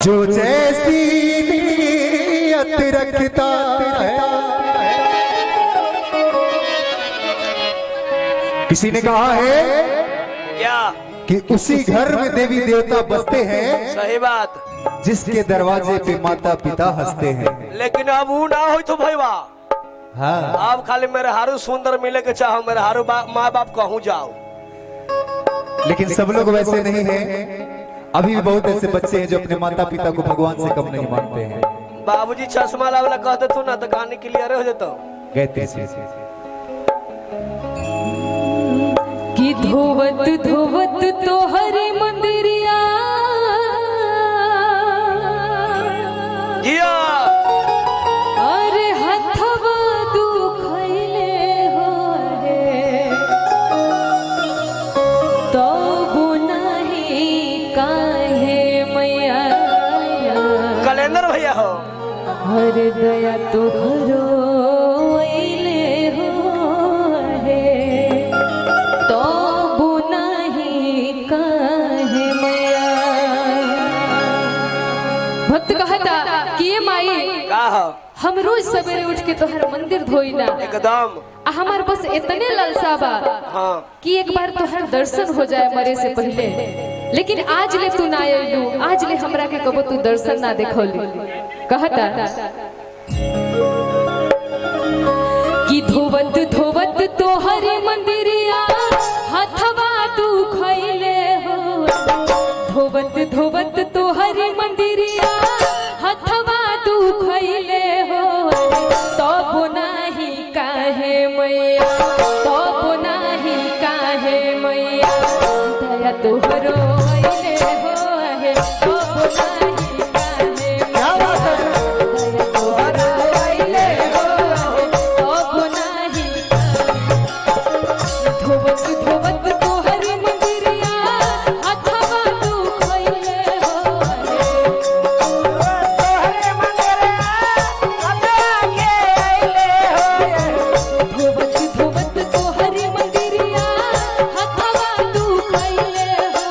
जो जैसी नीयत रखता है। किसी ने कहा है क्या कि उसी घर में देवी देवता बसते हैं। सही बात। जिसके दरवाजे पे माता पिता हंसते हैं। लेकिन अब वो ना हो तो भाई वाह। हाँ। आप खाली मेरे हारू सुंदर मिले के चाहो, मेरे हारू माँ बाप कहूँ जाओ। लेकिन सब लोग वैसे नहीं हैं। अभी भी बहुत ऐसे बच्चे हैं जो अपने माता पिता को भगवान से कम नहीं मानते हैं। बाबूजी चश्मा लावला कहते तू ना तो कहानी क्लियर हो जाता। कहते कि धोवत धोवत तो हरे मंदिरिया अरे हथवा दुखैले हो रे तो बुनाही काहे मैया कैलेंडर भैया हो। हर दया तो हरो भक्त कहता कि ये माई हम रोज सवेरे उठ के तोहर मंदिर धोइना एकदम। हमार बस इतने लालसा बा कि एक बार तोहर दर्शन हो जाए मरे से पहले। लेकिन आज ले तू ना आइलू, आज ले हमरा के कबो तू दर्शन ना देखौली। कहता कि धोवत धोवत तोहर मंदिरिया हथवा दुखैले हो। धोवत धोवत तोहर मंदिरिया हथवा दुखैले हो तो बुनाही काहे मैया, तो बुनाही काहे मैया दया तोहरो अइले हो है तो बुनाही काहे मैया दया तोहरो अइले हो तो बुनाही धोवत धोवत तोहर मंदिरिया हथवा दुखैले हो धोवत धोवत तोहर मंदिरिया हथवा दुखैले हो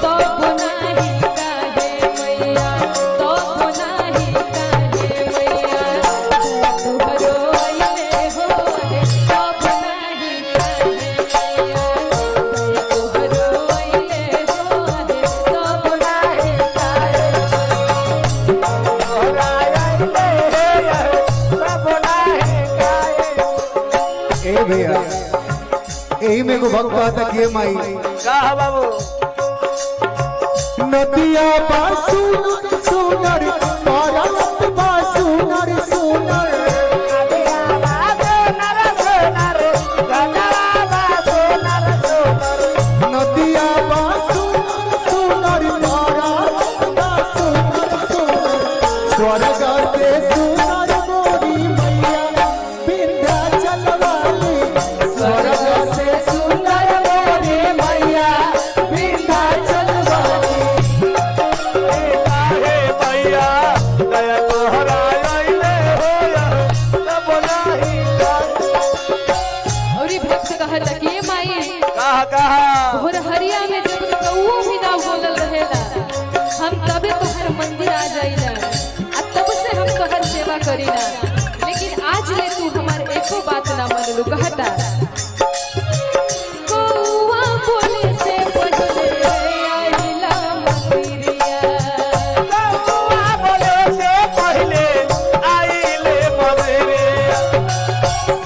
तो बुनाही काहे मैया, तो बुनाही काहे मैया तोहरो अइले हो तो बुनाही काहे मैया तोहरो अइले हो तो बुनाही ए भैया यही में को भक्त कहता कि माई कहा बाबू नदिया बासुनर सुनर पारत बासुनर सुनर नदिया बासुनर सुनर पारत बासुनर सुनर स्वर्ग से सुनर मोरी मैया विंध्याचल वाली। स्वर्ग से सुनर मोरी मैया विंध्याचल वाली। और ये भक्त कहता कि ये माई कहा भोर हरिया में जब कौओ भी ना बोलल रहेला हम तबे तोहर मंदिर आ जाइला आ तब से हम तोहर सेवा करीला। लेकिन आज ले तू हमार एको बात ना मनलू। कहता कौआ बोले से पहले आइला मंदिरिया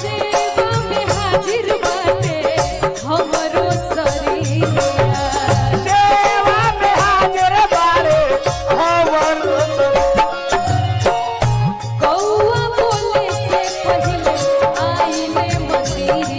सेवा में हाजिर बाटे हमरो शरीरिया। कौआ बोले से पहले आइले मंदिरिया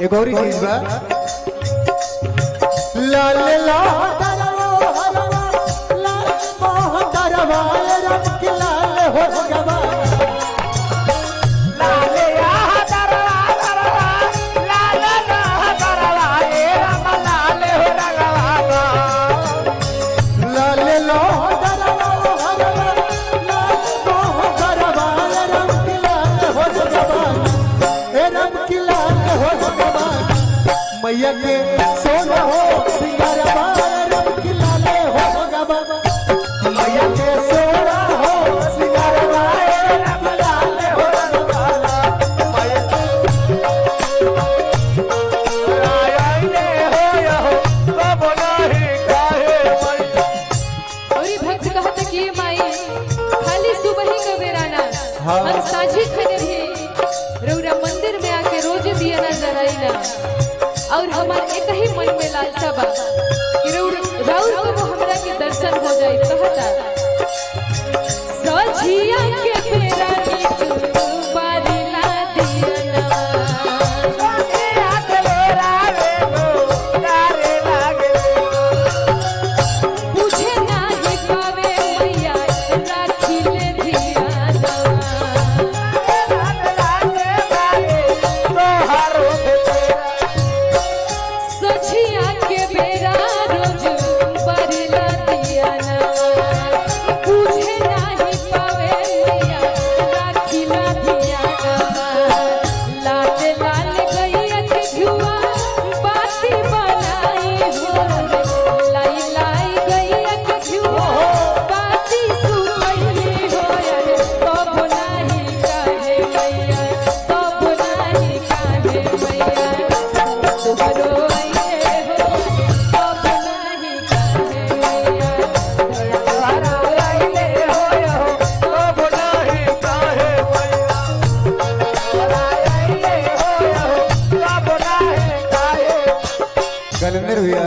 एक और ही चीज बा लाल लाल मैया के सोना हो सिंगार रंग की लाले हो गबा मैया के सोना हो सिंगार रंग की लाले हो गबा मैया आईने हो या हो कब नहीं काहे मैया। और ये भक्त कहत कि माई खाली सुबह ही का बेराना हम साझी खने भी रौरा मंदिर में आके रोज दिया ना जराइना और हमार एक ही मन में लालसा बा कि राउर को हमरा के दर्शन हो जाए। कहता सझिया के बेरा नीचू बारी ला दियना सझिया के बेरा रे गो तारे लागे बुझे नाही पावे मैया राखी ले धियाना लागे लागे तोहारो सझिया के बेरा रोज बरला दियाना बुझे नाही पावे मैया राखिला दियाना लाल लाल गैया के घुआ बाती बनाई हो लाई लाई गैया के घुआ बाती सुमई हो यार तब नाही काहे मैया तब नाही काहे मैया तुहरो कलंदर भैया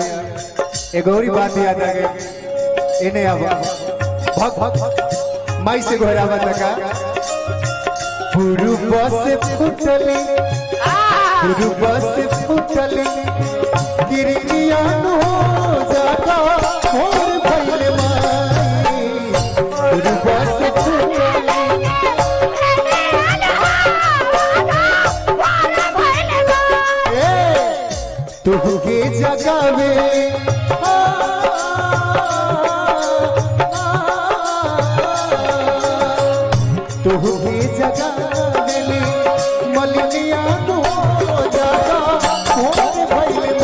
एक और ही बात याद आ गई इन्हें अब भग भग माई से घोरावा तका पूर्व से फुटली गिरगियान हो जाता मोर भइल माई पूर्व से तुहके जगावे तुहके जगावे मलिनिया हो जाता मोर भइल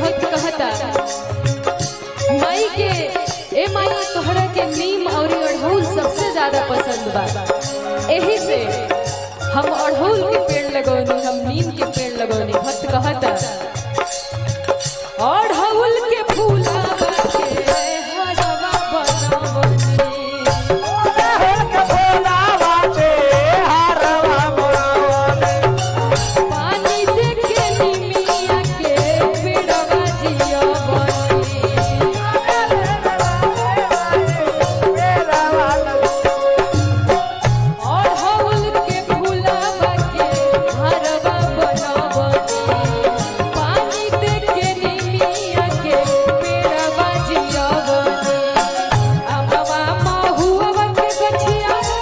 भक्त कहता माई के ए माई तोहरा के नीम और अड़हुल सबसे ज्यादा पसंद बा एही से हम अड़हुल के पेड़ लगौनी हम नीम के पेड़ लगौनी। भक्त कहता अड़हुल